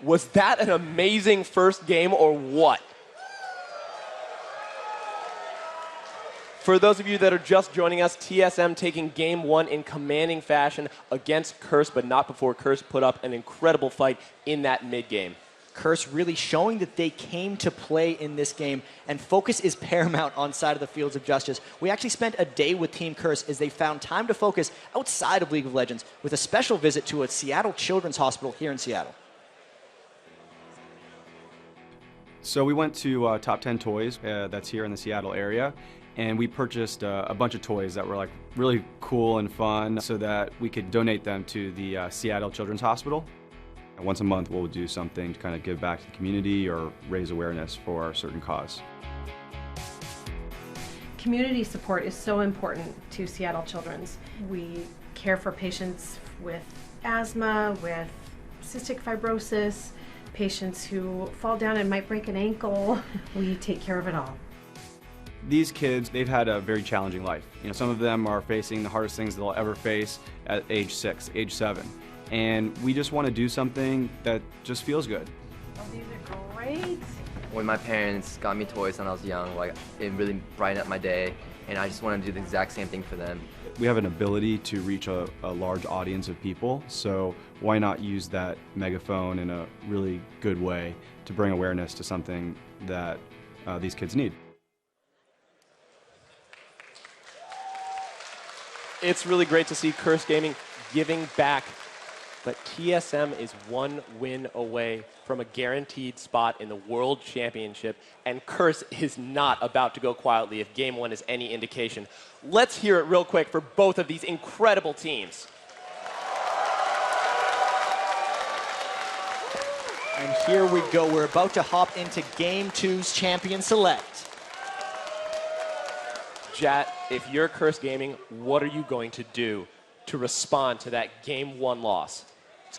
Was that an amazing first game or what? For those of you that are just joining us, TSM taking game one in commanding fashion against Curse, but not before Curse put up an incredible fight in that mid-game. Curse really showing that they came to play in this game, and focus is paramount on side of the Fields of Justice. We actually spent a day with Team Curse as they found time to focus outside of League of Legends with a special visit to a Seattle Children's Hospital here in Seattle. So we went to Top 10 Toys that's here in the Seattle area, and we purchased a bunch of toys that were like really cool and fun so that we could donate them to the Seattle Children's Hospital. And once a month we'll do something to kind of give back to the community or raise awareness for a certain cause. Community support is so important to Seattle Children's. We care for patients with asthma, with cystic fibrosis, patients who fall down and might break an ankle. We take care of it all. These kids, they've had a very challenging life. You know, some of them are facing the hardest things they'll ever face at age 6, age 7. And we just want to do something that just feels good. Oh, these are great. When my parents got me toys when I was young, like, it really brightened up my day, and I just want to do the exact same thing for them. We have an ability to reach a large audience of people, so why not use that megaphone in a really good way to bring awareness to something that these kids need. It's really great to see Curse Gaming giving back, but TSM is one win away from a guaranteed spot in the World Championship, and Curse is not about to go quietly if game one is any indication. Let's hear it real quick for both of these incredible teams. And here we go. We're about to hop into Game 2's Champion Select. Jat, if you're Curse Gaming, what are you going to do to respond to that game one loss? It's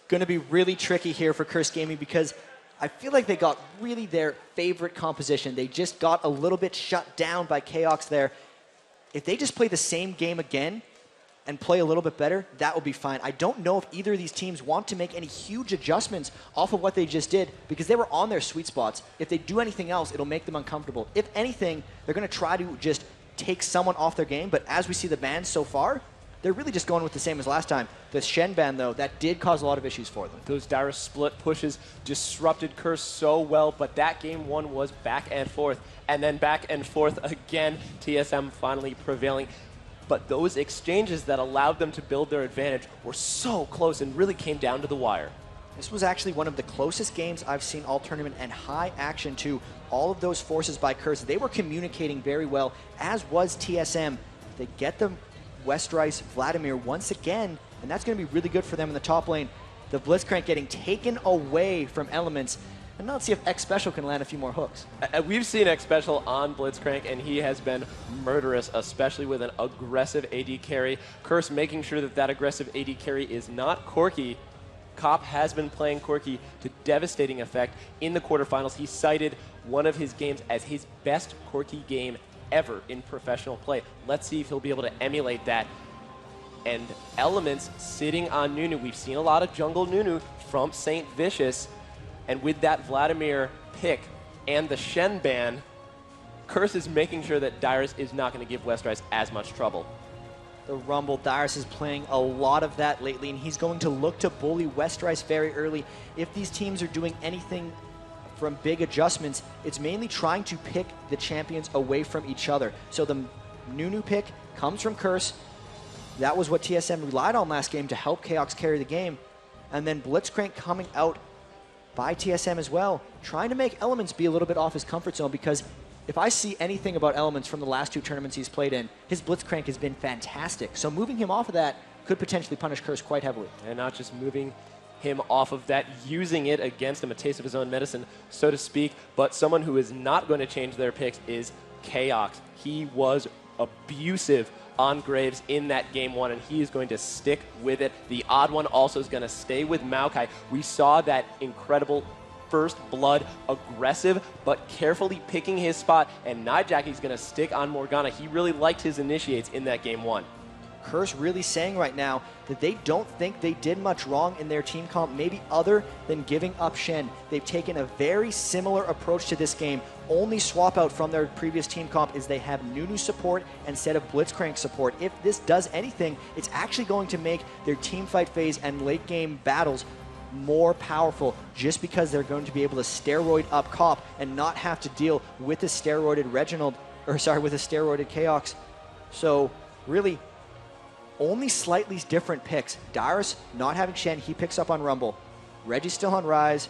going to be really tricky here for Curse Gaming because I feel like they got really their favorite composition. They just got a little bit shut down by Chaos there. If they just play the same game again and play a little bit better, that will be fine. I don't know if either of these teams want to make any huge adjustments off of what they just did because they were on their sweet spots. If they do anything else, it'll make them uncomfortable. If anything, they're going to try to just take someone off their game, but as we see the bans so far, they're really just going with the same as last time. The Shen ban, though, that did cause a lot of issues for them. Those direct split pushes disrupted Curse so well, but that game one was back and forth, and then back and forth again, TSM finally prevailing. But those exchanges that allowed them to build their advantage were so close and really came down to the wire. This was actually one of the closest games I've seen all tournament, and high action to all of those forces by Curse. They were communicating very well, as was TSM. They get the Ryze Vladimir once again, and that's going to be really good for them in the top lane. The Blitzcrank getting taken away from Elements. And now let's see if X Special can land a few more hooks. We've seen X Special on Blitzcrank, and he has been murderous, especially with an aggressive AD carry. Curse making sure that that aggressive AD carry is not Corki. Cop has been playing Corki to devastating effect in the quarterfinals. He cited one of his games as his best Corki game ever in professional play. Let's see if he'll be able to emulate that. And Elements sitting on Nunu. We've seen a lot of jungle Nunu from St. Vicious. And with that Vladimir pick and the Shen ban, Curse is making sure that Dyrus is not going to give Ryze as much trouble. The Rumble, Dyrus is playing a lot of that lately, and he's going to look to bully Ryze very early. If these teams are doing anything from big adjustments, it's mainly trying to pick the champions away from each other. So the Nunu pick comes from Curse. That was what TSM relied on last game to help Chaos carry the game. And then Blitzcrank coming out by TSM as well, trying to make Elements be a little bit off his comfort zone, because if I see anything about Elements from the last two tournaments he's played in, his Blitzcrank has been fantastic. So moving him off of that could potentially punish Curse quite heavily. And not just moving him off of that, using it against him, a taste of his own medicine, so to speak. But someone who is not going to change their picks is Chaos. He was abusive on Graves in that game one, and he is going to stick with it. The odd one also is going to stay with Maokai. We saw that incredible first blood, aggressive, but carefully picking his spot, and Nijacky's going to stick on Morgana. He really liked his initiates in that game one. Curse really saying right now that they don't think they did much wrong in their team comp, maybe other than giving up Shen. They've taken a very similar approach to this game. Only swap out from their previous team comp is they have Nunu support instead of Blitzcrank support. If this does anything, it's actually going to make their team fight phase and late game battles more powerful, just because they're going to be able to steroid up Cop and not have to deal with a steroided with a steroided Chaos. So really, only slightly different picks. Dyrus not having Shen, he picks up on Rumble. Reggie's still on Ryze.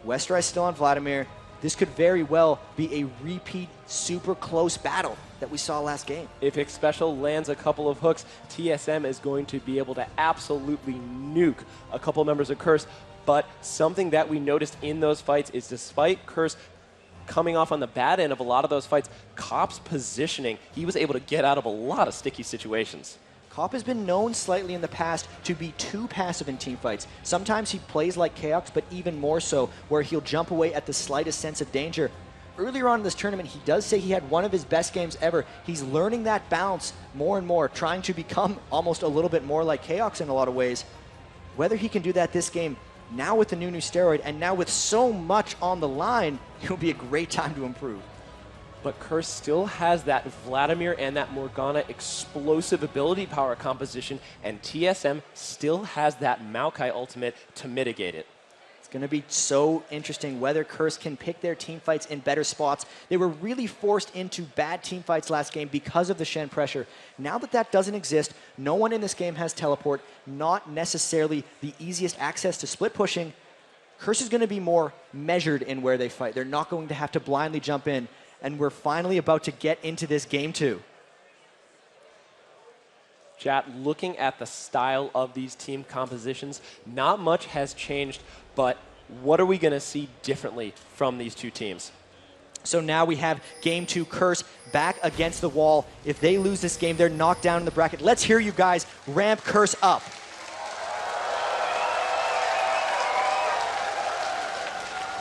Ryze still on Vladimir. This could very well be a repeat super close battle that we saw last game. If X Special lands a couple of hooks, TSM is going to be able to absolutely nuke a couple members of Curse. But something that we noticed in those fights is, despite Curse coming off on the bad end of a lot of those fights, Cop's positioning, he was able to get out of a lot of sticky situations. Cop has been known slightly in the past to be too passive in team fights. Sometimes he plays like Chaos, but even more so, where he'll jump away at the slightest sense of danger. Earlier on in this tournament, he does say he had one of his best games ever. He's learning that balance more and more, trying to become almost a little bit more like Chaos in a lot of ways. Whether he can do that this game, now with the Nunu steroid, and now with so much on the line, it'll be a great time to improve. But Curse still has that Vladimir and that Morgana explosive ability power composition, and TSM still has that Maokai ultimate to mitigate it. It's going to be so interesting whether Curse can pick their team fights in better spots. They were really forced into bad team fights last game because of the Shen pressure. Now that that doesn't exist, no one in this game has teleport, not necessarily the easiest access to split pushing. Curse is going to be more measured in where they fight. They're not going to have to blindly jump in. And we're finally about to get into this game two. Chat, looking at the style of these team compositions, not much has changed, but what are we going to see differently from these two teams? So now we have game two, Curse back against the wall. If they lose this game, they're knocked down in the bracket. Let's hear you guys ramp Curse up.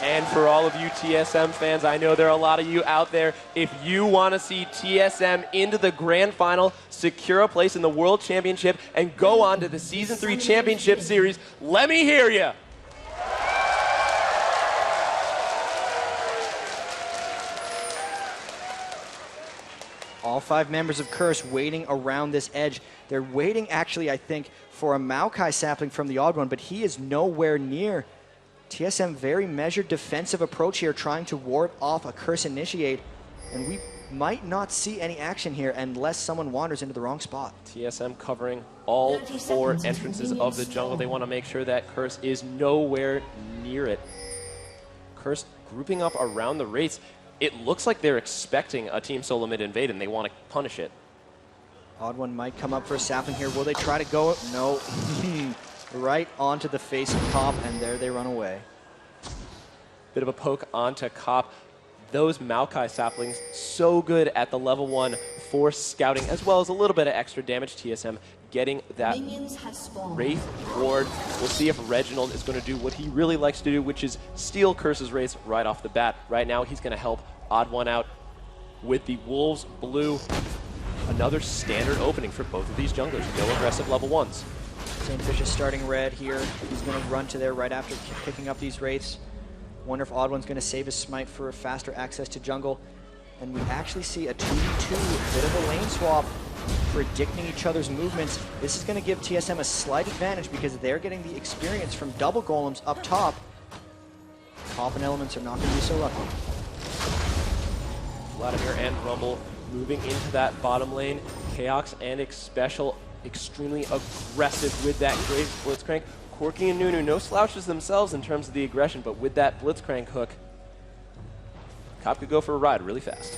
And for all of you TSM fans, I know there are a lot of you out there. If you want to see TSM into the grand final, secure a place in the World Championship, and go on to the Season 3 Championship Series, let me hear you. All 5 members of Curse waiting around this edge. They're waiting, actually, I think, for a Maokai sapling from the Odd One, but he is nowhere near. TSM very measured defensive approach here, trying to ward off a Curse initiate, and we might not see any action here unless someone wanders into the wrong spot. TSM covering all 4 entrances of the jungle. They want to make sure that Curse is nowhere near it. Curse grouping up around the Wraiths. It looks like they're expecting a team solo mid invade, and they want to punish it. Odd One might come up for a sapling here. Will they try to go? No. Right onto the face of Cop, and there they run away. Bit of a poke onto Cop. Those Maokai saplings, so good at the level 1 force scouting, as well as a little bit of extra damage. TSM getting that Wraith ward. We'll see if Reginald is going to do what he really likes to do, which is steal Curse's Wraiths right off the bat. Right now, he's going to help Odd One out with the Wolves Blue. Another standard opening for both of these junglers. No aggressive level 1s. Saintfish is starting red here. He's going to run to there right after picking up these Wraiths. Wonder if Odd One's going to save his smite for faster access to jungle. And we actually see a 2v2, bit of a lane swap, predicting each other's movements. This is going to give TSM a slight advantage because they're getting the experience from double golems up top. Top and Elements are not going to be so lucky. Vladimir and Rumble moving into that bottom lane. Chaos and X Special extremely aggressive with that great Blitzcrank. Corki and Nunu, no slouches themselves in terms of the aggression, but with that Blitzcrank hook, Cop could go for a ride really fast.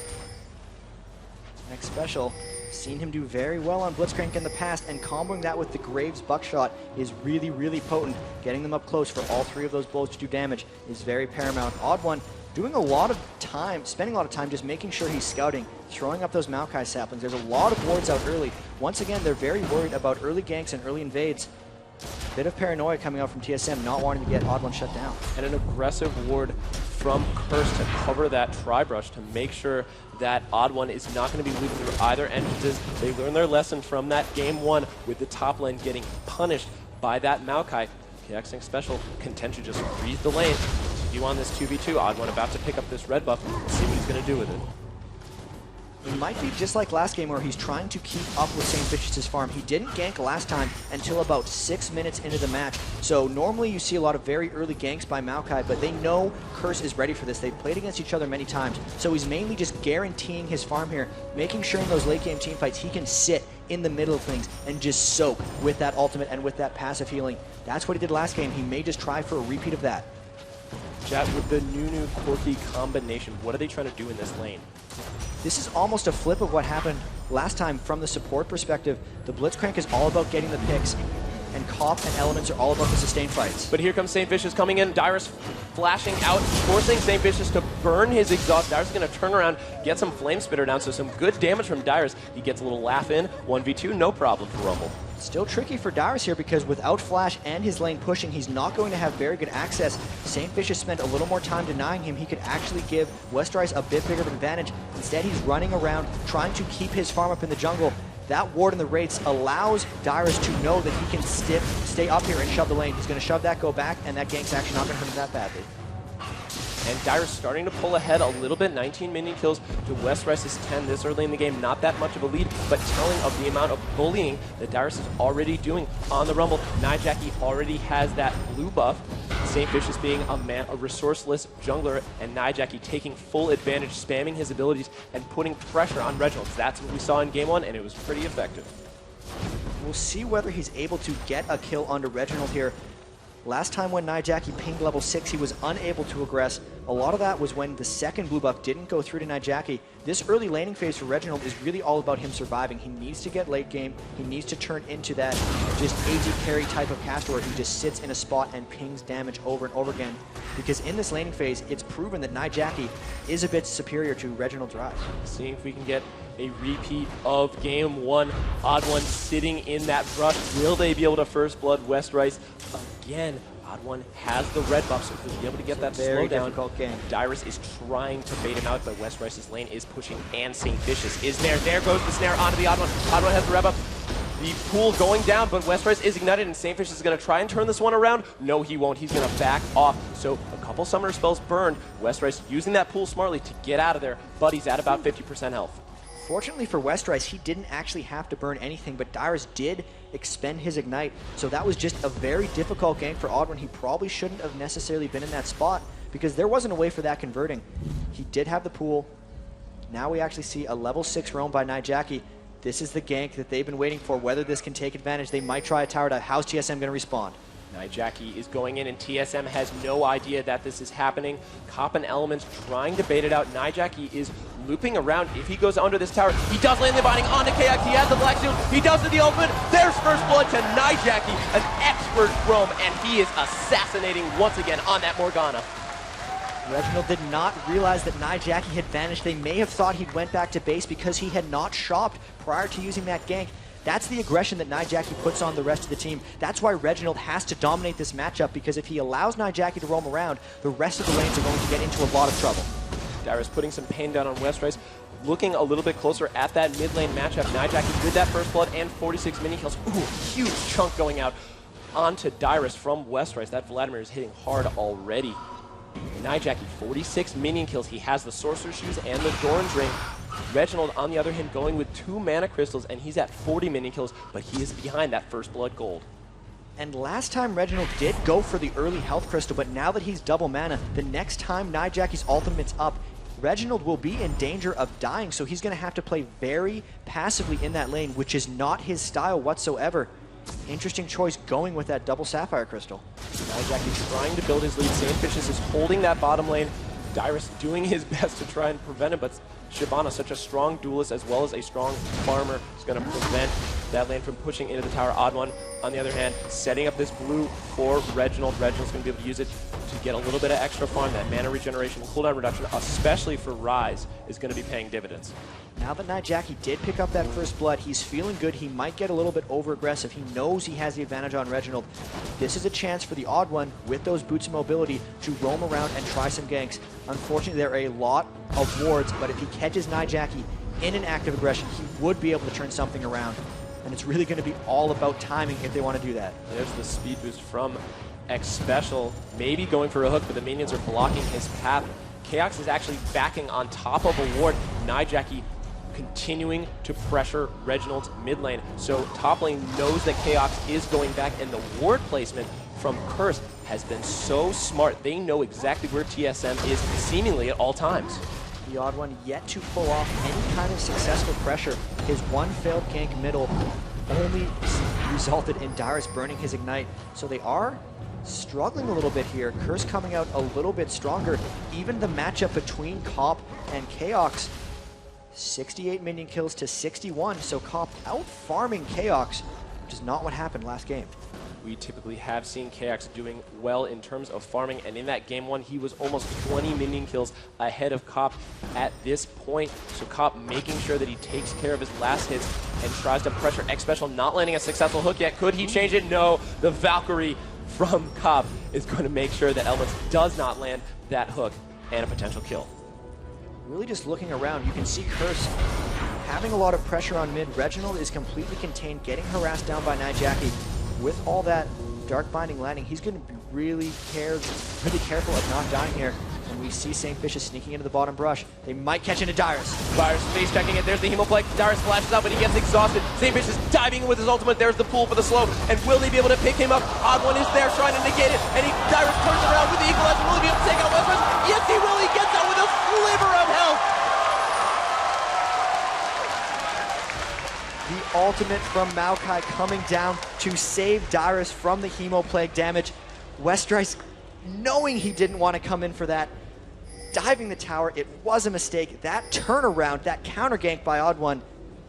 X Special, seen him do very well on Blitzcrank in the past, and comboing that with the Graves Buckshot is really, really potent. Getting them up close for all 3 of those blows to do damage is very paramount. Odd One doing a lot of time, spending a lot of time just making sure he's scouting, throwing up those Maokai saplings. There's a lot of wards out early. Once again, they're very worried about early ganks and early invades. Bit of paranoia coming out from TSM, not wanting to get Odd One shut down. And an aggressive ward from Curse to cover that tri-brush to make sure that Odd One is not going to be leaving through either entrances. They learned their lesson from that game 1 with the top lane getting punished by that Maokai. KXing special, content to just freeze the lane. You on this 2v2, Odd One about to pick up this red buff. Let's see what he's going to do with it. It might be just like last game where he's trying to keep up with St. Vicious' farm. He didn't gank last time until about 6 minutes into the match. So normally you see a lot of very early ganks by Maokai, but they know Curse is ready for this. They've played against each other many times. So he's mainly just guaranteeing his farm here, making sure in those late game team fights he can sit in the middle of things and just soak with that ultimate and with that passive healing. That's what he did last game. He may just try for a repeat of that. Chat, with the Nunu Corki combination, what are they trying to do in this lane? This is almost a flip of what happened last time from the support perspective. The Blitzcrank is all about getting the picks, and Cop and Elements are all about the sustained fights. But here comes St. Vicious coming in. Dyrus flashing out, forcing St. Vicious to burn his exhaust. Dyrus is going to turn around, get some Flame Spitter down, so some good damage from Dyrus. He gets a little laugh in. 1v2, no problem for Rumble. Still tricky for Dyrus here because without Flash and his lane pushing, he's not going to have very good access. St. Vicious spent a little more time denying him. He could actually give Ryze a bit bigger of an advantage. Instead, he's running around, trying to keep his farm up in the jungle. That ward in the Wraiths allows Dyrus to know that he can stay up here and shove the lane. He's going to shove that, go back, and that gank's actually not going to hurt him that badly. And Dyrus starting to pull ahead a little bit. 19 minion kills to Ryze's 10 this early in the game. Not that much of a lead, but telling of the amount of bullying that Dyrus is already doing on the Rumble. Nijaki already has that blue buff. St. Vicious being a resourceless jungler, and Nijaki taking full advantage, spamming his abilities and putting pressure on Reginald. That's what we saw in game 1, and it was pretty effective. We'll see whether he's able to get a kill onto Reginald here. Last time when Nijaki pinged level 6, he was unable to aggress. A lot of that was when the second blue buff didn't go through to Nijaki. This early laning phase for Reginald is really all about him surviving. He needs to get late game. He needs to turn into that just AD carry type of caster where he just sits in a spot and pings damage over and over again. Because in this laning phase, it's proven that Nijaki is a bit superior to Reginald's Ryze. Seeing if we can get a repeat of game 1. Odd One sitting in that brush. Will they be able to first blood Ryze again? Odd One has the red buff, so he'll be able to get that very slowdown. difficult game. Dyrus is trying to bait him out, but Ryze's lane is pushing, and St. Vicious is there. There goes the snare onto the Odd One. Odd One has the red buff. The pool going down, but Ryze is ignited, and St. Vicious is going to try and turn this one around. No, he won't. He's going to back off. So a couple summoner spells burned. Ryze using that pool smartly to get out of there, but he's at about 50% health. Fortunately for Ryze, he didn't actually have to burn anything, but Dyrus did expend his Ignite, so that was just a very difficult gank for Odd One. He probably shouldn't have necessarily been in that spot because there wasn't a way for that converting. He did have the pool. Now we actually see a level 6 roam by Nijaki. This is the gank that they've been waiting for. Whether this can take advantage, they might try a tower dive. How's TSM going to respond? Nijaki is going in, and TSM has no idea that this is happening. Cop and Elements trying to bait it out. Nijaki is looping around. If he goes under this tower, he does land the binding onto KX. He has the Black Shield. He does the ultimate. There's first blood to Nijaki, an expert roam, and he is assassinating once again on that Morgana. Reginald did not realize that Nijaki had vanished. They may have thought he'd went back to base because he had not shopped prior to using that gank. That's the aggression that Nijaki puts on the rest of the team. That's why Reginald has to dominate this matchup, because if he allows Nijaki to roam around, the rest of the lanes are going to get into a lot of trouble. Dyrus putting some pain down on Ryze, looking a little bit closer at that mid lane matchup. Nijaki with that first blood and 46 mini kills. Ooh, huge chunk going out onto Dyrus from Ryze. That Vladimir is hitting hard already. Nijaki, 46 minion kills. He has the Sorcerer's Shoes and the Doran's Ring. Reginald, on the other hand, going with 2 mana crystals, and he's at 40 minion kills, but he is behind that first blood gold. And last time Reginald did go for the early health crystal, but now that he's double mana, the next time Nijaki's ultimate's up, Reginald will be in danger of dying, so he's going to have to play very passively in that lane, which is not his style whatsoever. Interesting choice going with that double Sapphire Crystal. Nijaki trying to build his lead. St. Vicious is holding that bottom lane. Dyrus doing his best to try and prevent it, but Shyvana, such a strong duelist as well as a strong farmer, is going to prevent that lane from pushing into the tower. Odd One, on the other hand, setting up this blue for Reginald. Reginald's going to be able to use it to get a little bit of extra farm. That mana regeneration, cooldown reduction, especially for Ryze, is going to be paying dividends. Now that Nijaki did pick up that first blood, he's feeling good. He might get a little bit over-aggressive. He knows he has the advantage on Reginald. This is a chance for the Odd One, with those boots of mobility, to roam around and try some ganks. Unfortunately, there are a lot of wards, but if he catches Nijaki in an active aggression, he would be able to turn something around. And it's really going to be all about timing if they want to do that. There's the speed boost from X Special, maybe going for a hook, but the minions are blocking his path. Chaos is actually backing on top of a ward. Nijaki continuing to pressure Reginald's mid lane. So top lane knows that Chaos is going back, and the ward placement from Curse has been so smart. They know exactly where TSM is seemingly at all times. The Odd One yet to pull off any kind of successful pressure. His one failed gank middle only resulted in Dyrus burning his Ignite. So they are struggling a little bit here. Curse coming out a little bit stronger. Even the matchup between Cop and Chaos, 68 minion kills to 61. So Cop out farming Chaos, which is not what happened last game. We typically have seen Chaos doing well in terms of farming, and in that game one, he was almost 20 minion kills ahead of Cop at this point. So Cop making sure that he takes care of his last hits and tries to pressure X Special, not landing a successful hook yet. Could he change it? No. The Valkyrie from Cop is going to make sure that Elements does not land that hook and a potential kill. Really just looking around, you can see Curse having a lot of pressure on mid. Reginald is completely contained, getting harassed down by Nijaki. With all that Dark Binding landing, he's going to be really careful of not dying here. And we see St. Vicious sneaking into the bottom brush. They might catch into Dyrus. Dyrus face checking it. There's the Hemoplague. Dyrus flashes out, but he gets exhausted. St. Vicious diving in with his ultimate. There's the pool for the slow. And will they be able to pick him up? Odd One is there trying to negate it. And Dyrus turns around with the Equalizer. Will he be able to take out Western? Yes, he will. He gets out with a sliver of health. The ultimate from Maokai coming down to save Dyrus from the Hemoplague damage. Westrice, knowing he didn't want to come in for that, diving the tower, it was a mistake. That turnaround, that counter gank by Odd One,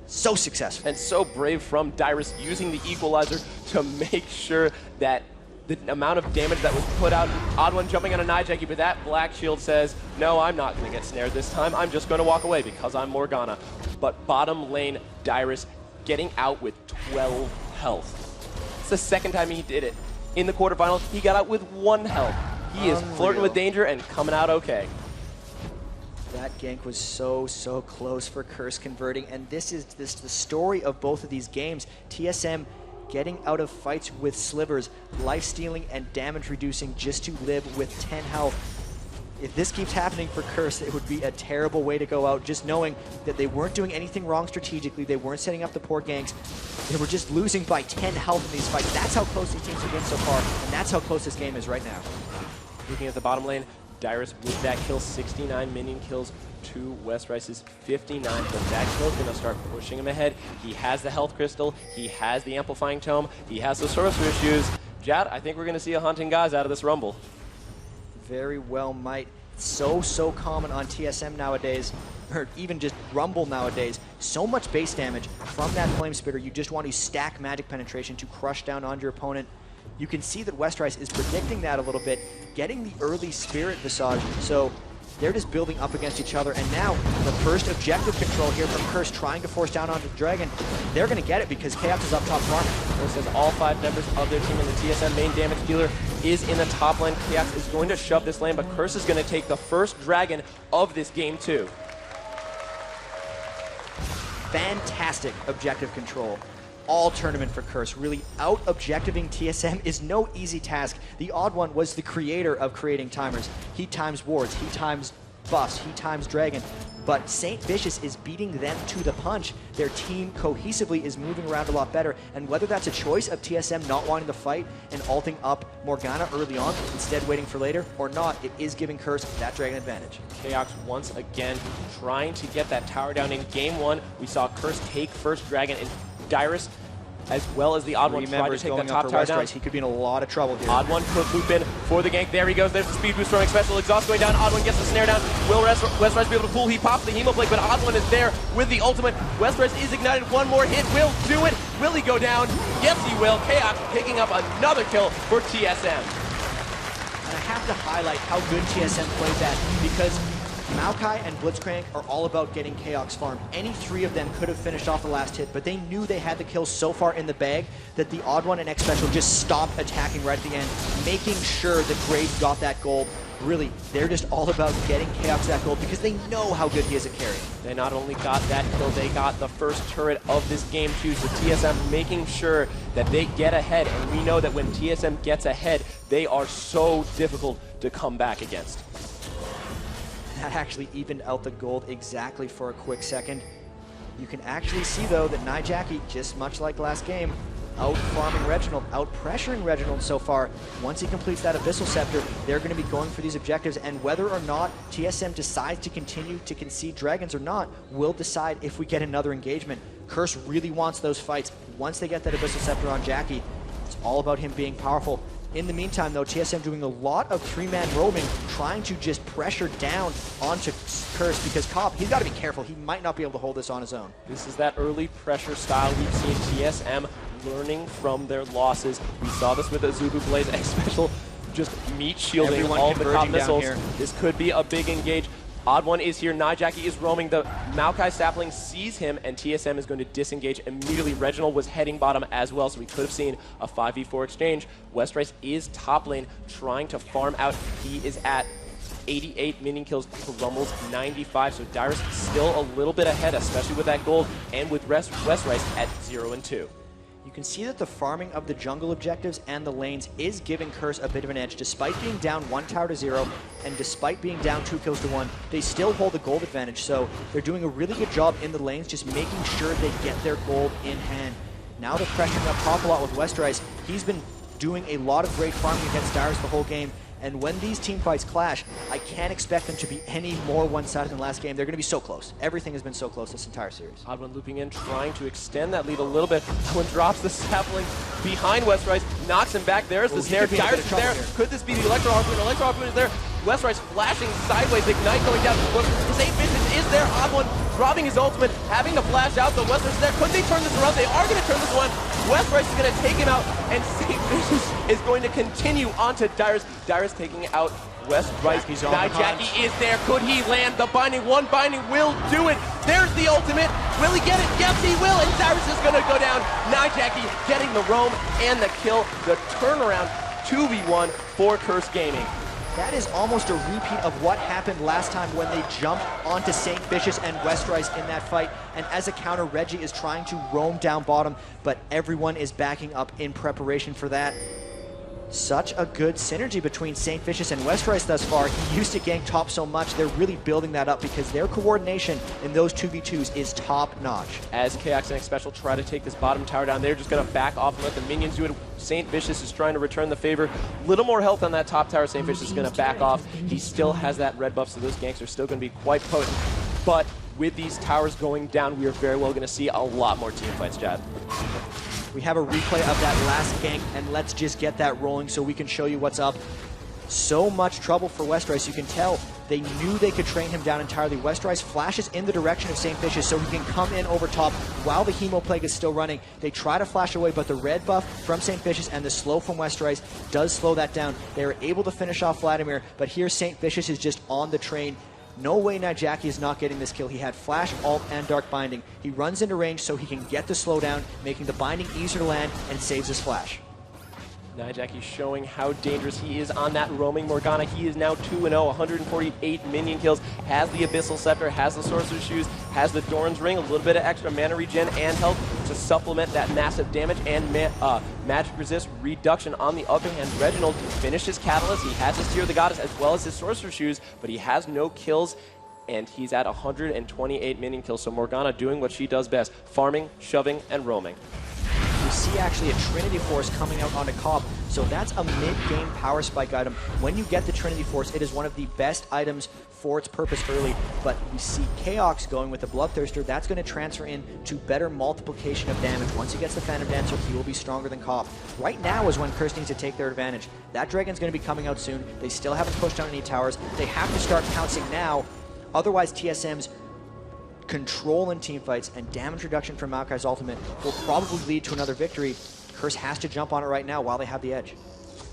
so successful. And so brave from Dyrus, using the Equalizer to make sure that the amount of damage that was put out. Odd One jumping on a Nijaki, but that Black Shield says, no, I'm not going to get snared this time. I'm just going to walk away because I'm Morgana. But bottom lane, Dyrus getting out with 12 health. It's the second time he did it. In the quarterfinals, he got out with 1 health. He is flirting with danger and coming out okay. That gank was so close for Curse converting, and this is the story of both of these games. TSM getting out of fights with slivers, life-stealing and damage-reducing just to live with 10 health. If this keeps happening for Curse, it would be a terrible way to go out, just knowing that they weren't doing anything wrong strategically, they weren't setting up the poor ganks, they were just losing by 10 health in these fights. That's how close these teams have been so far, and that's how close this game is right now. Looking at the bottom lane, Dyrus with that kill, 69 minion kills to Westrice's 59, but that kill's gonna start pushing him ahead. He has the health crystal, he has the amplifying tome, he has the sorcerer shoes. Jad, I think we're gonna see a hunting guys out of this rumble. Very well might. So common on TSM nowadays, or even just Rumble nowadays. So much base damage from that Flame Spitter. You just want to stack magic penetration to crush down on your opponent. You can see that Westrice is predicting that a little bit, getting the early Spirit Visage. So they're just building up against each other. And now the first objective control here from Curse, trying to force down onto the Dragon. They're going to get it because Chaos is up top farming. Curse says all 5 members of their team, and the TSM main damage dealer is in the top lane. Chaos is going to shove this lane, but Curse is going to take the first Dragon of this game too. Fantastic objective control. All tournament for Curse. Really out-objectiving TSM is no easy task. The Odd One was the creator of creating timers. He times wards, he times buffs, he times dragon. But St. Vicious is beating them to the punch. Their team cohesively is moving around a lot better. And whether that's a choice of TSM not wanting to fight and ulting up Morgana early on, instead waiting for later, or not, it is giving Curse that dragon advantage. Chaos once again trying to get that tower down. In game 1, we saw Curse take first dragon, and Dyrus, as well as the Odd One, tried to take the top tower down. He could be in a lot of trouble here. Odd One could loop in for the gank. There he goes. There's the speed boost throwing special. Exhaust going down. Odd One gets the snare down. Will Westrice be able to pull? He pops the Hemoplague, but Odd One is there with the ultimate. Westrice is ignited. One more hit will do it. Will he go down? Yes, he will. Chaos picking up another kill for TSM. And I have to highlight how good TSM played that, because Maokai and Blitzcrank are all about getting Chaos farm. Any three of them could have finished off the last hit, but they knew they had the kills so far in the bag that the Odd One and X Special just stopped attacking right at the end, making sure that Graves got that gold. Really, they're just all about getting Chaos that gold because they know how good he is at carry. They not only got that kill, they got the first turret of this game too, so TSM making sure that they get ahead, and we know that when TSM gets ahead, they are so difficult to come back against. That actually evened out the gold exactly for a quick second. You can actually see though that Nijaki, just much like last game, out-farming Reginald, out-pressuring Reginald so far. Once he completes that Abyssal Scepter, they're going to be going for these objectives, and whether or not TSM decides to continue to concede dragons or not will decide if we get another engagement. Curse really wants those fights. Once they get that Abyssal Scepter on Jackie, it's all about him being powerful. In the meantime, though, TSM doing a lot of three-man roaming, trying to just pressure down onto Curse, because Cobb, he's got to be careful. He might not be able to hold this on his own. This is that early pressure style we've seen TSM learning from their losses. We saw this with Azubu Blaze X Special, just meat shielding Everyone all the top missiles. here. This could be a big engage. Odd One is here, Nijaki is roaming, the Maokai sapling sees him, and TSM is going to disengage immediately. Reginald was heading bottom as well, so we could have seen a 5v4 exchange. Westrice is top lane, trying to farm out. He is at 88 minion kills to Rumble's 95, so Dyrus still a little bit ahead, especially with that gold, and with Westrice at 0 and 2. You can see that the farming of the jungle objectives and the lanes is giving Curse a bit of an edge. Despite being down 1 tower to 0, and despite being down 2 kills to 1, they still hold the gold advantage. So they're doing a really good job in the lanes, just making sure they get their gold in hand. Now they're pressuring up top a lot with Westrice. He's been doing a lot of great farming against Dyrus the whole game. And when these team fights clash, I can't expect them to be any more one-sided than last game. They're going to be so close. Everything has been so close this entire series. Odd One looping in, trying to extend that lead a little bit. Odd One drops the sapling behind Westrice, knocks him back. There's the snare. Dyrus is there. Could this be the Electro Harpoon? Electro Harpoon is there. Westrice flashing sideways, Ignite going down. St. Vincent is there. Odd One dropping his ultimate, having to flash out. The Westrice is there. Could they turn this around? They are going to turn this one. Westrice is going to take him out, and St. Vincent is going to continue onto Dyrus. Dyrus taking out Westrice. Nijaki is there. Could he land the binding? One binding will do it. There's the ultimate. Will he get it? Yes, he will. And Dyrus is going to go down. Nijaki getting the roam and the kill. The turnaround 2v1 for Curse Gaming. That is almost a repeat of what happened last time when they jumped onto St. Vicious and Westrice in that fight. And as a counter, Reggie is trying to roam down bottom, but everyone is backing up in preparation for that. Such a good synergy between St. Vicious and Westrice thus far. He used to gank top so much. They're really building that up because their coordination in those 2v2s is top-notch. As Chaos and X Special try to take this bottom tower down, they're just going to back off and let the minions do it. St. Vicious is trying to return the favor. Little more health on that top tower. St. Vicious is going to back off. He still has that red buff, so those ganks are still going to be quite potent. But with these towers going down, we are very well going to see a lot more team fights, Chad. We have a replay of that last gank, and let's just get that rolling so we can show you what's up. So much trouble for Westrice. You can tell they knew they could train him down entirely. Westrice flashes in the direction of St. Vicious so he can come in over top while the Hemo Plague is still running. They try to flash away, but the red buff from St. Vicious and the slow from Westrice does slow that down. They are able to finish off Vladimir, but here St. Vicious is just on the train. No way Nijaki is not getting this kill. He had Flash, Alt, and Dark Binding. He runs into range so he can get the slowdown, making the Binding easier to land, and saves his Flash. Nijaki showing how dangerous he is on that roaming Morgana. He is now 2-0, 148 minion kills, has the Abyssal Scepter, has the Sorcerer's Shoes, has the Doran's Ring, a little bit of extra mana regen and health to supplement that massive damage and magic resist reduction. On the other hand, Reginald finished his Catalyst. He has his Tear of the Goddess as well as his Sorcerer's Shoes, but he has no kills, and he's at 128 minion kills. So Morgana doing what she does best, farming, shoving, and roaming. We see actually a Trinity Force coming out onto Cobb, so that's a mid-game power spike item. When you get the Trinity Force, it is one of the best items for its purpose early, but we see Chaos going with the Bloodthirster. That's going to transfer in to better multiplication of damage. Once he gets the Phantom Dancer, he will be stronger than Cobb. Right now is when Curse needs to take their advantage. That Dragon's going to be coming out soon. They still haven't pushed down any towers. They have to start pouncing now, otherwise TSM's control in teamfights and damage reduction from Maokai's ultimate will probably lead to another victory. Curse has to jump on it right now while they have the edge.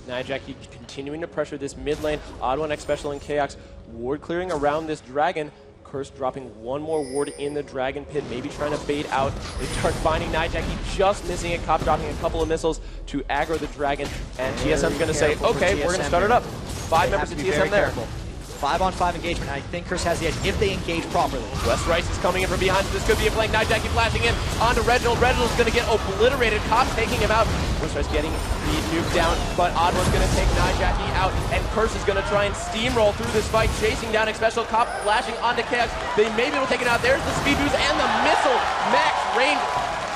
Nijaki continuing to pressure this mid lane. Odd One X Special and Chaos ward clearing around this dragon. Curse dropping one more ward in the dragon pit, maybe trying to bait out. They start finding Nijaki, just missing it. Cop dropping a couple of missiles to aggro the dragon. And TSM's going to say, okay, we're going to start it up. 5 members of TSM there. 5-on-5 engagement. I think Curse has the edge if they engage properly. West Ryze is coming in from behind. This could be a flank. Nijaki flashing in onto Reginald. Reginald's going to get obliterated. Cop taking him out. West Ryze getting the nuke down, but Odd One's going to take Nijaki out, and Curse is going to try and steamroll through this fight, chasing down Special. Cop flashing onto Chaos. They may be able to take it out. There's the speed boost and the missile. Max range.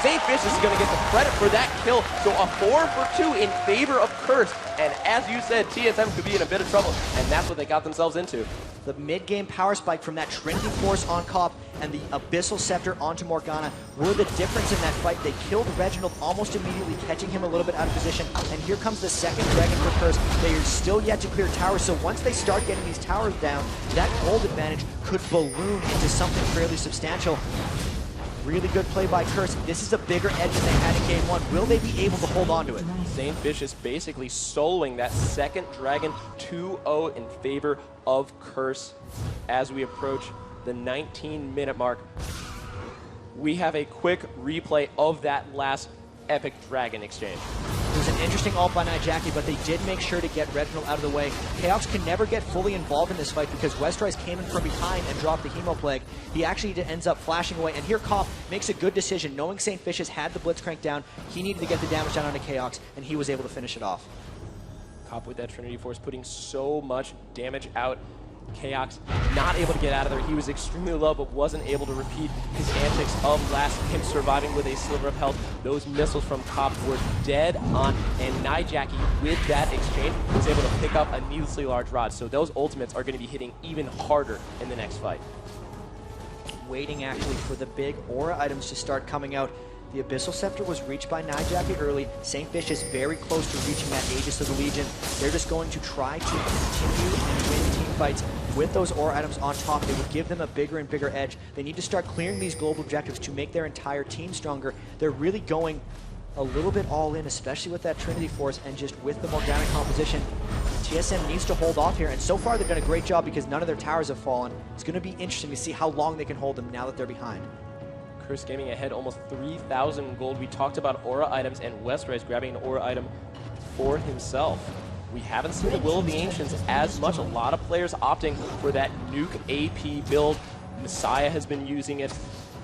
St. Vicious is going to get the credit for that kill. So a 4 for 2 in favor of Curse. And as you said, TSM could be in a bit of trouble, and that's what they got themselves into. The mid-game power spike from that Trinity Force on Cop and the Abyssal Scepter onto Morgana were the difference in that fight. They killed Reginald almost immediately, catching him a little bit out of position. And here comes the second dragon for Curse. They are still yet to clear towers, so once they start getting these towers down, that gold advantage could balloon into something fairly substantial. Really good play by Curse. This is a bigger edge than they had in game 1. Will they be able to hold on to it? St. Vicious basically soloing that second dragon 2-0 in favor of Curse as we approach the 19-minute mark. We have a quick replay of that last epic dragon exchange. It was an interesting ult by Nijaki, but they did make sure to get Reginald out of the way. Chaos can never get fully involved in this fight because West Ryze came in from behind and dropped the Hemo Plague. He actually ends up flashing away, and here Koff makes a good decision. Knowing St. Vicious had the Blitzcrank down, he needed to get the damage down onto Chaos, and he was able to finish it off. Koff with that Trinity Force putting so much damage out. Chaos not able to get out of there. He was extremely low, but wasn't able to repeat his antics of last, him surviving with a sliver of health. Those missiles from Kopp were dead on, and Nijaki, with that exchange, was able to pick up a needlessly large rod. So those ultimates are going to be hitting even harder in the next fight. Waiting actually for the big aura items to start coming out. The Abyssal Scepter was reached by Nijaki early. St. Vicious very close to reaching that Aegis of the Legion. They're just going to try to continue and win team fights with those aura items on top. They would give them a bigger and bigger edge. They need to start clearing these global objectives to make their entire team stronger. They're really going a little bit all in, especially with that Trinity Force and just with the Morgana composition. TSM needs to hold off here, and so far they've done a great job because none of their towers have fallen. It's going to be interesting to see how long they can hold them now that they're behind. Curse Gaming ahead almost 3,000 gold. We talked about aura items and West Ryze grabbing an aura item for himself. We haven't seen the Will of the Ancients as much. A lot of players opting for that nuke AP build. Messiah has been using it.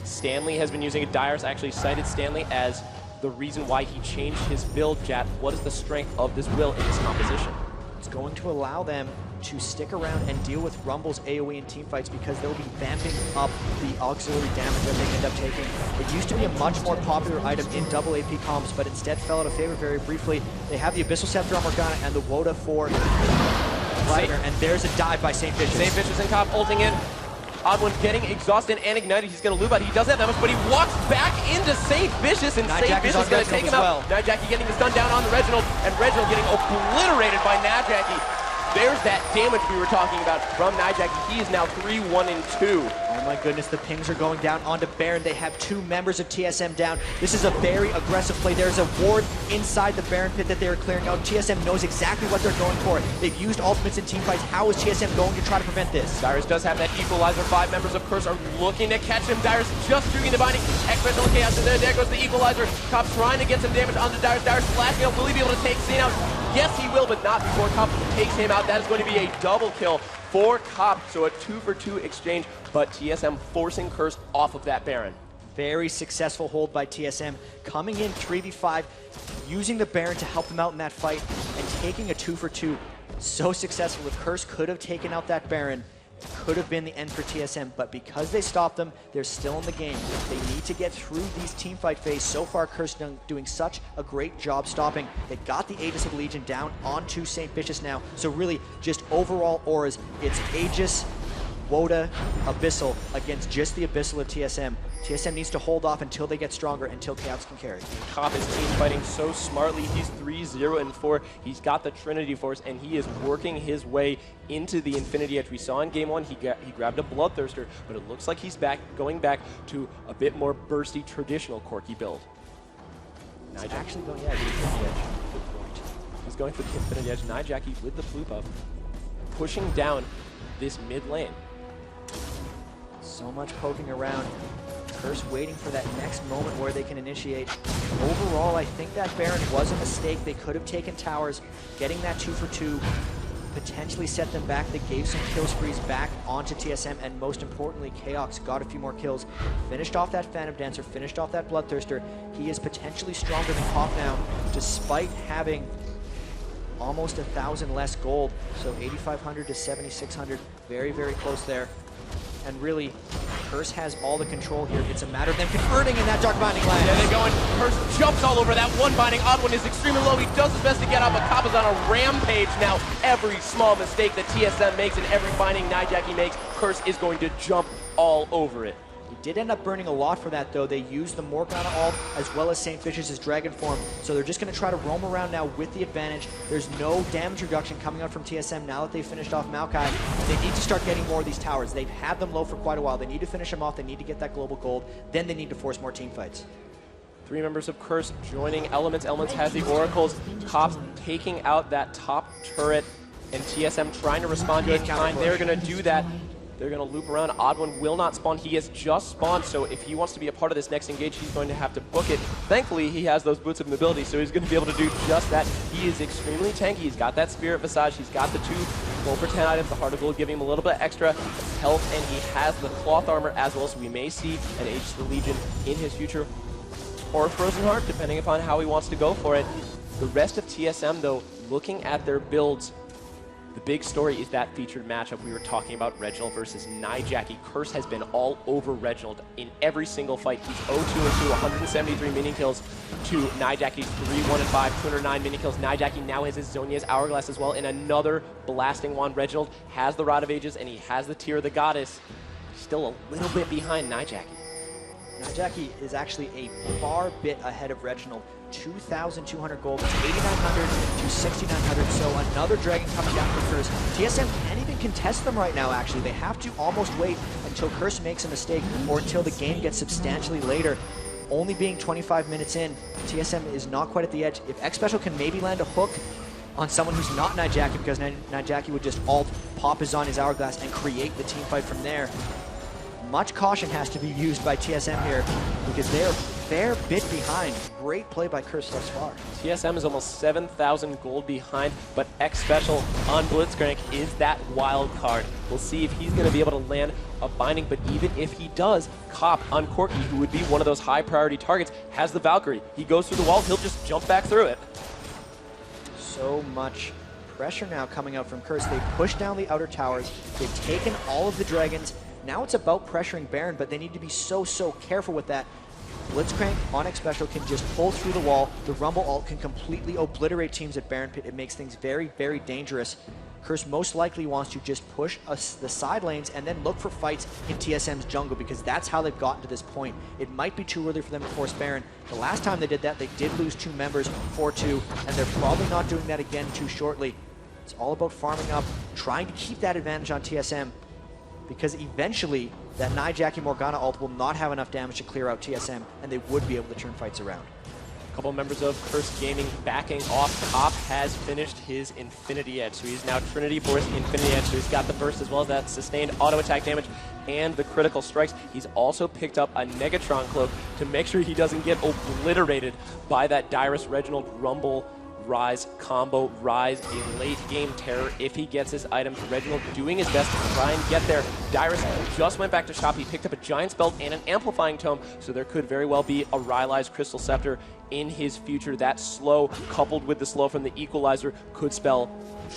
Stanley has been using it. Dyrus actually cited Stanley as the reason why he changed his build. Jat, what is the strength of this Will in this composition? It's going to allow them to stick around and deal with Rumble's AoE in teamfights because they'll be vamping up the auxiliary damage that they end up taking. It used to be a much more popular item in double AP comps, but instead fell out of favor very briefly. They have the Abyssal Scepter on Morgana and the Woda for Vladimir, and there's a dive by St. Vicious. St. Vicious and Kopp ulting in. Odd One getting exhausted and ignited. He's going to loop out. He doesn't have that much, but he walks back into St. Vicious, and St. Vicious is going to take him out. Nijaki getting the stun down on the Reginald, and Reginald getting obliterated by Nijaki. There's that damage we were talking about from Nijaki. He is now 3-1-2. Oh my goodness, the pings are going down onto Baron. They have 2 members of TSM down. This is a very aggressive play. There's a ward inside the Baron pit that they are clearing out. TSM knows exactly what they're going for. They've used ultimates in teamfights. How is TSM going to try to prevent this? Dyrus does have that equalizer. 5 members of Curse are looking to catch him. Dyrus just doing the binding. X-Special Chaos, and there goes the equalizer. Kopp trying to get some damage onto Dyrus. Dyrus flashing out. Will he be able to take Scene out? Yes, he will, but not before Kopp takes him out. That is going to be a double kill for Kopp. So a 2-for-2 exchange, but TSM forcing Curse off of that Baron. Very successful hold by TSM. Coming in 3v5, using the Baron to help them out in that fight, and taking a 2-for-2. So successful. If Curse could have taken out that Baron, could have been the end for TSM, but because they stopped them, they're still in the game. They need to get through these teamfight phase. So far, Curse doing such a great job stopping. They got the Aegis of the Legion down onto St. Vicious now. So really, just overall auras, it's Aegis, Woda, Abyssal against just the Abyssal of TSM. TSM needs to hold off until they get stronger, until Chaos can carry. Kopp is team fighting so smartly. He's 3-0-4. He's got the Trinity Force, and he is working his way into the Infinity Edge. We saw in game 1, he grabbed a Bloodthirster, but it looks like he's going back to a bit more bursty, traditional Corki build. He's actually going, yeah, Infinity Edge. Good point. He's going for the Infinity Edge. Nijaki with the blue buff, pushing down this mid lane. So much poking around. Curse waiting for that next moment where they can initiate. Overall, I think that Baron was a mistake. They could have taken towers, getting that 2 for 2, potentially set them back. They gave some kill sprees back onto TSM, and most importantly, Chaos got a few more kills. Finished off that Phantom Dancer, finished off that Bloodthirster. He is potentially stronger than Pop now, despite having almost 1,000 less gold. So 8,500 to 7,600, very, very close there. And really, Curse has all the control here. It's a matter of them converting in that Dark Binding land. Yeah, they're going. Curse jumps all over that one binding. Odd One is extremely low. He does his best to get out, but Kappa's on a rampage now. Every small mistake that TSM makes and every binding Nijaki makes, Curse is going to jump all over it. He did end up burning a lot for that, though. They used the Morgana ult as well as St. Fish's Dragon form, so they're just going to try to roam around now with the advantage. There's no damage reduction coming out from TSM now that they've finished off Maokai. They need to start getting more of these towers. They've had them low for quite a while. They need to finish them off. They need to get that global gold. Then they need to force more team fights. 3 members of Curse joining Elements. Elements has the Oracles. Cops taking out that top turret, and TSM trying to respond to it in time. They're going to do that. They're going to loop around. Odd One will not spawn. He has just spawned, so if he wants to be a part of this next engage, he's going to have to book it. Thankfully, he has those Boots of Mobility, so he's going to be able to do just that. He is extremely tanky. He's got that Spirit Visage. He's got the 2 Gold for 10 items, the Heart of Gold, giving him a little bit extra health, and he has the Cloth Armor as well, so we may see an Age to the Legion in his future, or a Frozen Heart, depending upon how he wants to go for it. The rest of TSM, though, looking at their builds, the big story is that featured matchup we were talking about, Reginald versus Nijaki. Curse has been all over Reginald in every single fight. He's 0-2-2, 173 minion kills to Nijaki's 3-1-5, 209 minion kills. Nijaki now has his Zhonya's Hourglass as well, and another blasting wand. Reginald has the Rod of Ages, and he has the Tear of the Goddess. Still a little bit behind Nijaki. Nijaki is actually a far bit ahead of Reginald. 2,200 gold, 8,900 to 6,900, so another Dragon coming down for Curse. TSM can't even contest them right now, actually. They have to almost wait until Curse makes a mistake or until the game gets substantially later. Only being 25 minutes in, TSM is not quite at the edge. If X Special can maybe land a hook on someone who's not Nijaki, because Nijaki would just ult, pop his on his Hourglass, and create the team fight from there. Much caution has to be used by TSM here because they're a fair bit behind. Great play by Curse thus far. TSM is almost 7,000 gold behind, but X Special on Blitzcrank is that wild card. We'll see if he's going to be able to land a binding, but even if he does, Cop on Corki, who would be one of those high priority targets, has the Valkyrie. He goes through the wall, he'll just jump back through it. So much pressure now coming out from Curse. They've pushed down the outer towers. They've taken all of the dragons. Now it's about pressuring Baron, but they need to be so careful with that. Blitzcrank on X Special can just pull through the wall. The Rumble ult can completely obliterate teams at Baron Pit. It makes things very, very dangerous. Curse most likely wants to just push the side lanes and then look for fights in TSM's jungle because that's how they've gotten to this point. It might be too early for them to force Baron. The last time they did that, they did lose 2 members, 4-2, and they're probably not doing that again too shortly. It's all about farming up, trying to keep that advantage on TSM, because eventually that Nijaki Morgana ult will not have enough damage to clear out TSM, and they would be able to turn fights around. A couple members of Curse Gaming backing off. Top has finished his Infinity Edge, so he's now Trinity for his Infinity Edge, so he's got the burst as well as that sustained auto attack damage and the critical strikes. He's also picked up a Negatron cloak to make sure he doesn't get obliterated by that Dyrus Reginald Rumble Ryze combo. Ryze a late game terror if he gets his items. Reginald doing his best to try and get there. Dyrus just went back to shop. He picked up a Giant's Belt and an Amplifying Tome, so there could very well be a Rylai's Crystal Scepter in his future. That slow, coupled with the slow from the Equalizer, could spell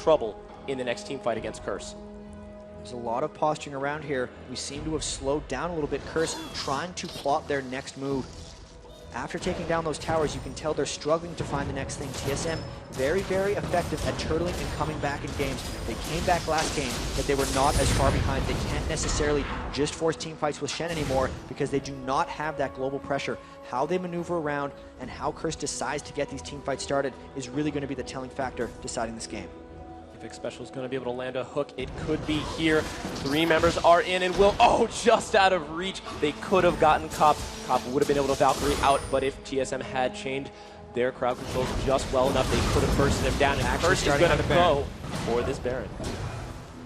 trouble in the next team fight against Curse. There's a lot of posturing around here. We seem to have slowed down a little bit. Curse trying to plot their next move. After taking down those towers, you can tell they're struggling to find the next thing. TSM, very, very effective at turtling and coming back in games. They came back last game, but they were not as far behind. They can't necessarily just force team fights with Shen anymore because they do not have that global pressure. How they maneuver around and how Curse decides to get these team fights started is really going to be the telling factor deciding this game. If Special is going to be able to land a hook, it could be here. 3 members are in and will, just out of reach. They could have gotten Cop. Cop would have been able to Valkyrie out, but if TSM had chained their crowd controls just well enough. They could have bursted him down, and first is going to go for this Baron.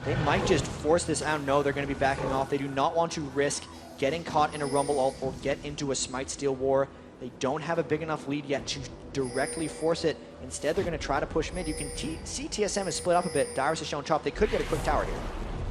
They might just force this out. No, they're going to be backing off. They do not want to risk getting caught in a Rumble ult or get into a Smite Steal war. They don't have a big enough lead yet to directly force it. Instead, they're going to try to push mid. You can see TSM is split up a bit. Dyrus is showing chop. They could get a quick tower here.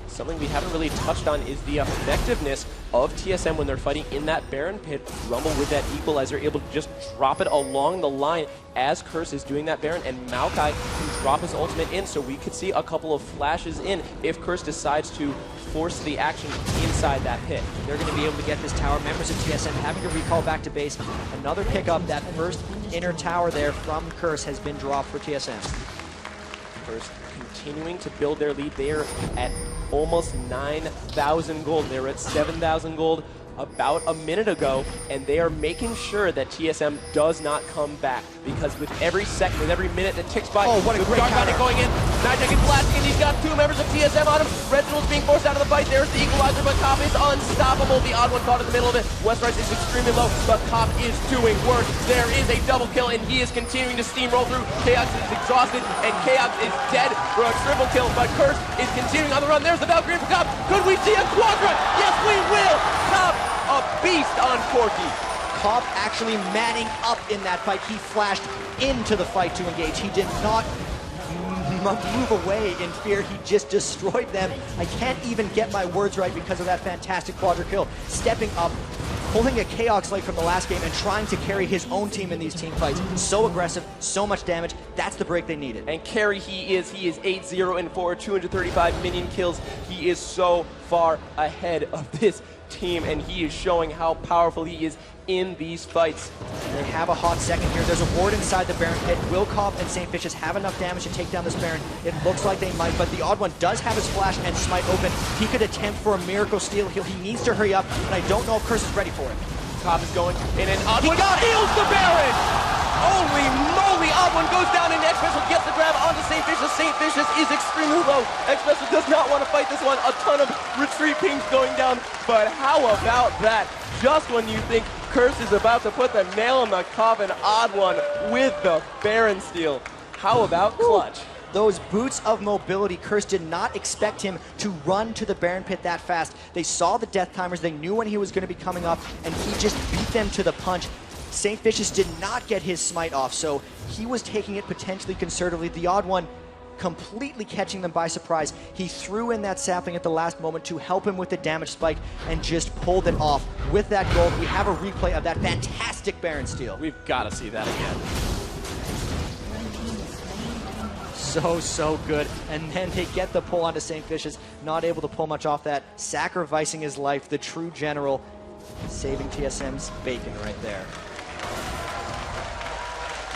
Something we haven't really touched on is the effectiveness of TSM when they're fighting in that Baron pit. Rumble with that equalizer, able to just drop it along the line as Curse is doing that Baron, and Maokai can drop his ultimate in, so we could see a couple of flashes in if Curse decides to force the action inside that pit. They're going to be able to get this tower. Members of TSM having to recall back to base. Another pickup. That first inner tower there from Curse has been dropped for TSM. Curse continuing to build their lead. They are at almost 9,000 gold. They were at 7,000 gold about a minute ago, and they are making sure that TSM does not come back, because with every second, with every minute that ticks by, what a great Dark Knight going in, Nijak is blasting, and he's got two members of TSM on him. Reginald's being forced out of the fight. There's the equalizer, but Cop is unstoppable. The odd one caught in the middle of it. Westrise is extremely low, but Cop is doing work. There is a double kill, and he is continuing to steamroll through. Chaos is exhausted, and Chaos is dead for a triple kill, but Curse is continuing on the run. There's the Valkyrie for Cop. Could we see a quadrant? Yes, we will! Cop, a beast on Corki. Cop actually manning up in that fight. He flashed into the fight to engage. He did not move away in fear. He just destroyed them. I can't even get my words right because of that fantastic quadra kill. Stepping up, pulling a Chaos like from the last game and trying to carry his own team in these team fights. So aggressive, so much damage. That's the break they needed. And carry he is 8-0 and 4, 235 minion kills. He is so far ahead of this team, and he is showing how powerful he is in these fights. They have a hot second here. There's a ward inside the Baron pit. Will Cop and St. Vicious have enough damage to take down this Baron? It looks like they might, but the odd one does have his flash and smite open. He could attempt for a miracle steal heal. He needs to hurry up, and I don't know if Curse is ready for it. Cop is going in, and odd one steals the Baron! Holy moly! Odd one goes down, and X-Special gets the grab onto St. Vicious. St. Vicious is extremely low. X-Special does not want to fight this one. A ton of retreat pings going down, but how about that? Just when you think Curse is about to put the nail in the coffin, Odd one with the Baron steal. How about clutch? Those boots of mobility, Curse did not expect him to run to the Baron pit that fast. They saw the death timers, they knew when he was going to be coming up, and he just beat them to the punch. St. Vicious did not get his smite off, so he was taking it potentially conservatively. The odd one completely catching them by surprise. He threw in that sapling at the last moment to help him with the damage spike and just pulled it off. With that gold, we have a replay of that fantastic Baron steal. We've got to see that again. So good. And then they get the pull onto St. Vicious, not able to pull much off that, sacrificing his life, the true general, saving TSM's bacon right there.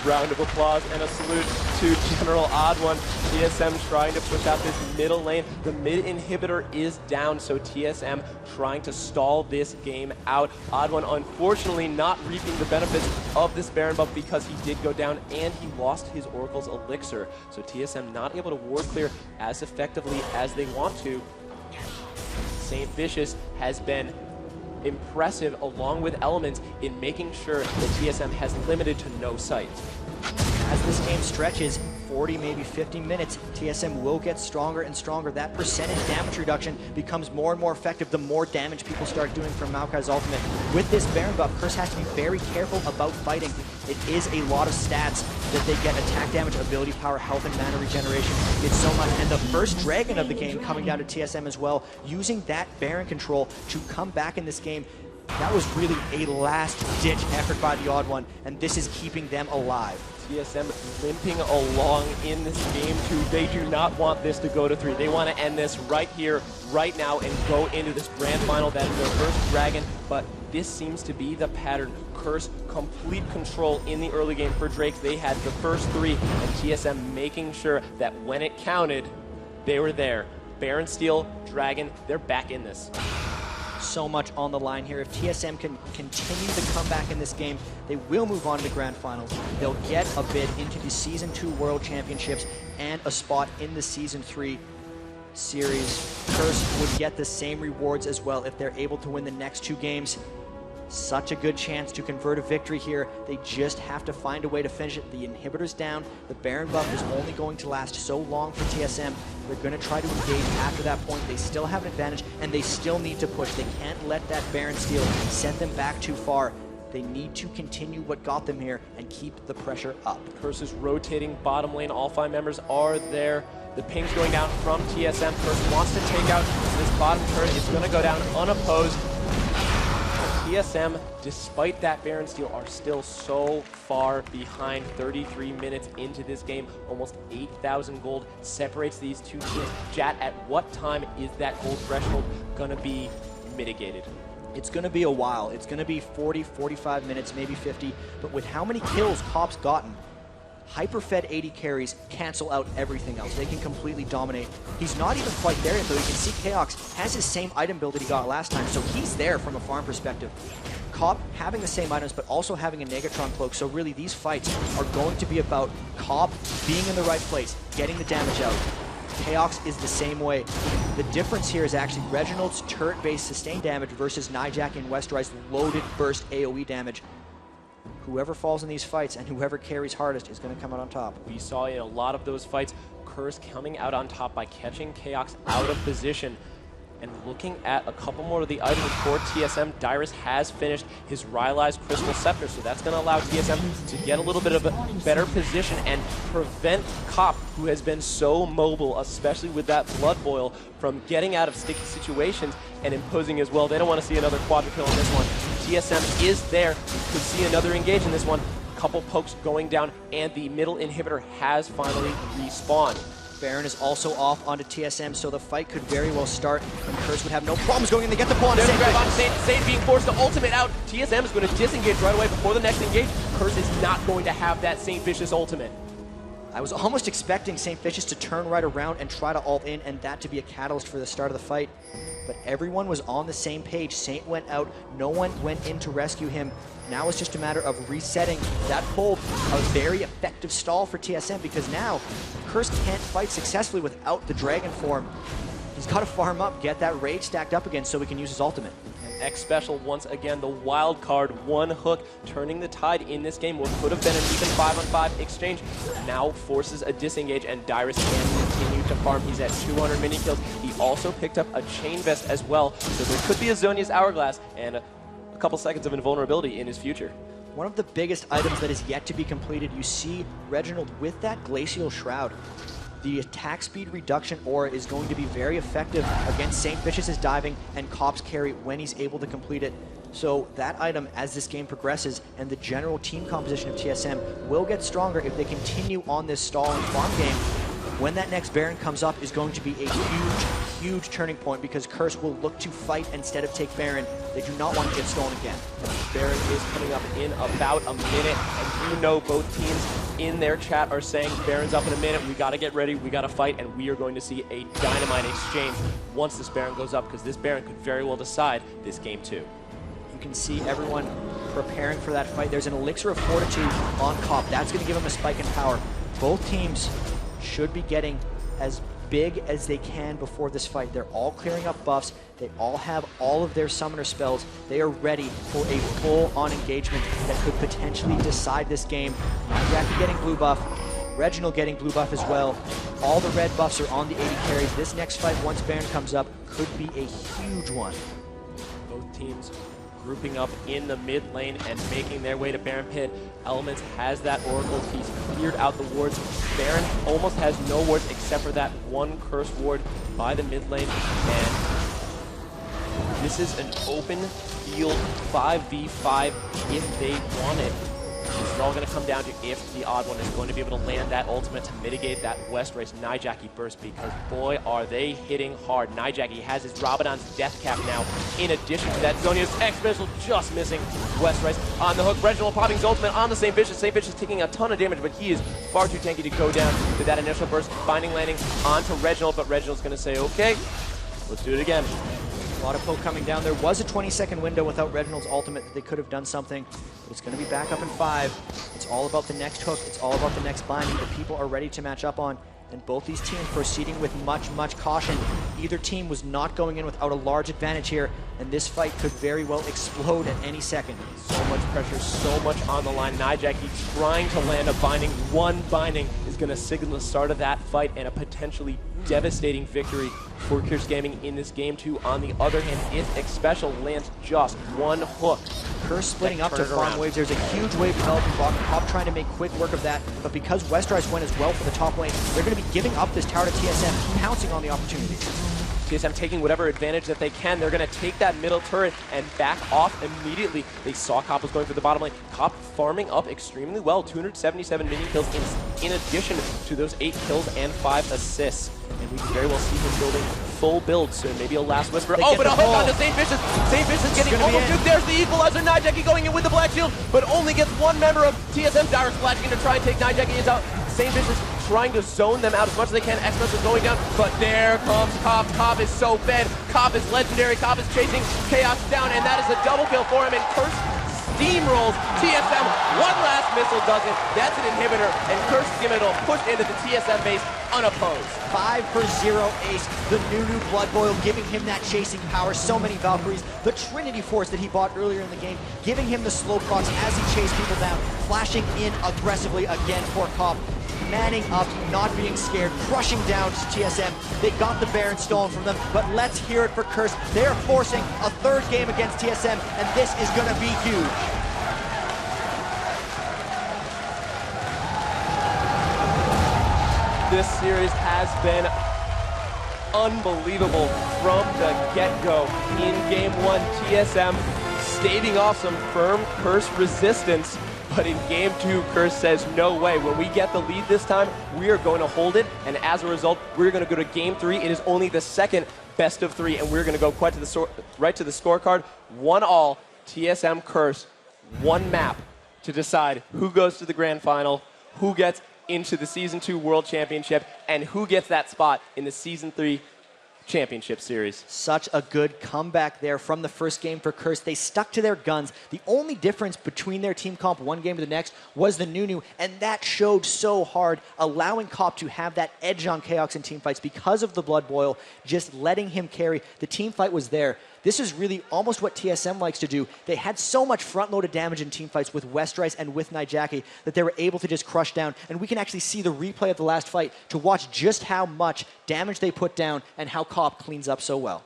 Round of applause and a salute to General Odd One. TSM trying to push out this middle lane. The mid inhibitor is down, so TSM trying to stall this game out. Odd One unfortunately not reaping the benefits of this Baron buff because he did go down and he lost his Oracle's Elixir. So TSM not able to ward clear as effectively as they want to. St. Vicious has been impressive along with Elements in making sure that TSM has limited to no sight. As this game stretches, 40, maybe 50 minutes, TSM will get stronger and stronger. That percentage damage reduction becomes more and more effective the more damage people start doing from Maokai's ultimate. With this Baron buff, Curse has to be very careful about fighting. It is a lot of stats that they get: attack damage, ability power, health, and mana regeneration. It's so much. And the first dragon of the game coming down to TSM as well, using that Baron control to come back in this game. That was really a last-ditch effort by the odd one, and this is keeping them alive. TSM limping along in this game too. They do not want this to go to 3. They want to end this right here, right now, and go into this grand final. That is their first dragon, but this seems to be the pattern. Curse complete control in the early game for Drake. They had the first 3, and TSM making sure that when it counted, they were there. Baron steal, dragon, they're back in this. So much on the line here. If TSM can continue the comeback in this game, they will move on to the Grand Finals. They'll get a bid into the Season 2 World Championships and a spot in the Season 3 series. Curse would get the same rewards as well if they're able to win the next 2 games. Such a good chance to convert a victory here. They just have to find a way to finish it. The inhibitor's down. The Baron buff is only going to last so long for TSM. They're going to try to engage after that point. They still have an advantage, and they still need to push. They can't let that Baron steal set them back too far. They need to continue what got them here and keep the pressure up. Curse is rotating bottom lane. All 5 members are there. The ping's going down from TSM. Curse wants to take out this bottom turret. It's going to go down unopposed. TSM, despite that Baron steal, are still so far behind. 33 minutes into this game, almost 8,000 gold separates these two teams. Jat, at what time is that gold threshold going to be mitigated? It's going to be a while. It's going to be 40, 45 minutes, maybe 50. But with how many kills Kop's gotten, hyper-fed AD carries cancel out everything else. They can completely dominate. He's not even quite there yet, though. You can see Chaox has his same item build that he got last time, so he's there from a farm perspective. Kop having the same items, but also having a Negatron cloak, so really these fights are going to be about Kop being in the right place, getting the damage out. Chaox is the same way. The difference here is actually Reginald's turret-based sustained damage versus Nyjak and Westry's loaded burst AoE damage. Whoever falls in these fights and whoever carries hardest is going to come out on top. We saw in a lot of those fights, Curse coming out on top by catching Chaox out of position. And looking at a couple more of the items for TSM, Dyrus has finished his Rylai's Crystal Scepter, so that's going to allow TSM to get a little bit of a better position and prevent Kop, who has been so mobile, especially with that Blood Boil, from getting out of sticky situations and imposing as well. They don't want to see another quadra kill on this one. TSM is there. You could see another engage in this one. Couple pokes going down, and the middle inhibitor has finally respawned. Baron is also off onto TSM, so the fight could very well start, and Curse would have no problems going in. They get the pull on There's a grab on Sage. Sage being forced to ultimate out. TSM is going to disengage right away before the next engage. Curse is not going to have that St. Vicious ultimate. I was almost expecting St. Vicious to turn right around and try to ult in, and that to be a catalyst for the start of the fight. But everyone was on the same page. Saint went out, no one went in to rescue him. Now it's just a matter of resetting. That pulled a very effective stall for TSM, because now Curse can't fight successfully without the Dragon form. He's got to farm up, get that Rage stacked up again so he can use his ultimate. X Special, once again, the wild card, one hook, turning the tide in this game. What could have been an even 5-on-5 exchange now forces a disengage, and Dyrus can continue to farm. He's at 200 mini kills. He also picked up a Chain Vest as well, so there could be a Zhonya's Hourglass and a couple seconds of invulnerability in his future. One of the biggest items that is yet to be completed, you see Reginald with that Glacial Shroud. The attack speed reduction aura is going to be very effective against St. Vicious's diving and Kop's carry when he's able to complete it. So that item, as this game progresses, and the general team composition of TSM will get stronger if they continue on this stall and farm game. When that next Baron comes up is going to be a huge, huge turning point, because Curse will look to fight instead of take Baron. They do not want to get stolen again. Baron is coming up in about a minute, and you know both teams in their chat are saying Baron's up in a minute, we got to get ready, we got to fight, and we are going to see a dynamite exchange once this Baron goes up, because this Baron could very well decide this game too. You can see everyone preparing for that fight. There's an Elixir of Fortitude on Kop. That's going to give him a spike in power. Both teams should be getting as big as they can before this fight. They're all clearing up buffs. They all have all of their summoner spells. They are ready for a full-on engagement that could potentially decide this game. Jackie getting blue buff, Reginald getting blue buff as well. All the red buffs are on the AD carries. This next fight, once Baron comes up, could be a huge one. Both teams grouping up in the mid lane and making their way to Baron Pit. Elements has that Oracle. He's cleared out the wards. Baron almost has no wards except for that one Curse ward by the mid lane. And this is an open field 5v5 if they want it. This is all going to come down to if the odd one is going to be able to land that ultimate to mitigate that Westry's Nyjaki burst, because boy are they hitting hard. Nyjaki has his Rabadon's death cap now. In addition to that, Zhonya's X Special just missing. Westry's on the hook. Reginald popping his ultimate on the St. Vicious. St. Vicious taking a ton of damage, but he is far too tanky to go down with that initial burst. Finding landing onto Reginald, but Reginald's going to say, okay, let's do it again. A lot of poke coming down. There was a 20-second window without Reginald's ultimate that they could have done something. But it's going to be back up in 5. It's all about the next hook. It's all about the next binding that people are ready to match up on. and both these teams proceeding with much caution. Either team was not going in without a large advantage here, and this fight could very well explode at any second. So much pressure, so much on the line. Nijaki trying to land a binding. One binding is going to signal the start of that fight and a potentially devastating victory for Curse Gaming in this game 2. On the other hand, if Xpecial lands just one hook, Curse splitting up to turn it farm around. waves. There's a huge wave developing bottom. Pop trying to make quick work of that, but because Westrise went as well for the top lane, they're going to be giving up this tower to TSM, pouncing on the opportunities. TSM taking whatever advantage that they can. They're going to take that middle turret and back off immediately. They saw Cop was going for the bottom lane. Cop farming up extremely well. 277 minion kills in addition to those 8 kills and 5 assists. And we can very well see him building full builds soon. Maybe a last whisper. They Oh, get but a the hook pull. onto St. Vicious. St. Vicious getting gonna be almost it. nuked. There's the equalizer. Nijaki going in with the black shield, but only gets one member of TSM. Dire splashing in to try and take Nijaki out. St. Vicious trying to zone them out as much as they can. Xmas is going down, but there comes Cop. Cop is so fed. Cop is legendary. Cop is chasing Chaos down, and that is a double kill for him. And Curse steamrolls TSM. One last missile does it. That's an inhibitor, and Curse Gimmiddle pushed into the TSM base unopposed. 5 for 0 ace. The Nunu Blood Boil giving him that chasing power. So many Valkyries. The Trinity Force that he bought earlier in the game, giving him the slow procs as he chased people down. Flashing in aggressively again for Cop. Manning up, not being scared, crushing down TSM. They got the Baron stolen from them, but let's hear it for Curse. They're forcing a 3rd game against TSM, and this is going to be huge. This series has been unbelievable from the get-go. In Game 1, TSM staving off some firm Curse resistance, but in Game 2, Curse says, no way. When we get the lead this time, we are going to hold it, and as a result, we're going to go to Game 3. It is only the second best of 3, and we're going to go right to the scorecard. 1-all, TSM Curse, one map to decide who goes to the grand final, who gets into the Season 2 World Championship, and who gets that spot in the Season 3 Championship Series. Such a good comeback there from the first game for Curse. They stuck to their guns. The only difference between their team comp one game to the next was the Nunu, and that showed so hard, allowing Cop to have that edge on Chaos in team fights because of the Blood Boil, just letting him carry. The team fight was there. This is really almost what TSM likes to do. They had so much front-loaded damage in teamfights with Westrise and with Nijaki that they were able to just crush down. And we can actually see the replay of the last fight to watch just how much damage they put down and how Cop cleans up so well.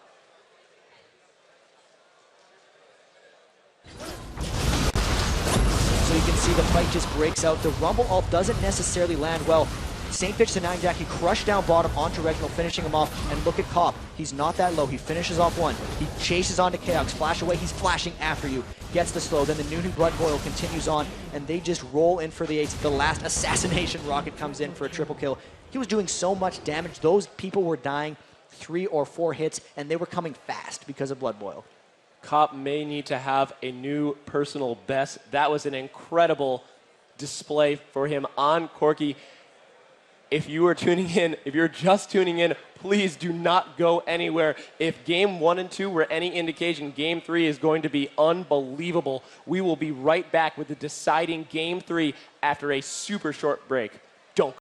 So you can see the fight just breaks out. The Rumble ult doesn't necessarily land well. St. Fitch to Nijaki crushed down bottom onto Reginald, finishing him off. And look at Cop. He's not that low. He finishes off one. He chases onto Chaos. Flash away. He's flashing after you. Gets the slow. Then the Nunu Blood Boil continues on. And they just roll in for the ace. The last assassination rocket comes in for a triple kill. He was doing so much damage. Those people were dying 3 or 4 hits. And they were coming fast because of Blood Boil. Cop may need to have a new personal best. That was an incredible display for him on Corki. If you are tuning in, if you're just tuning in, please do not go anywhere. If Game 1 and 2 were any indication, Game 3 is going to be unbelievable. We will be right back with the deciding Game 3 after a super short break.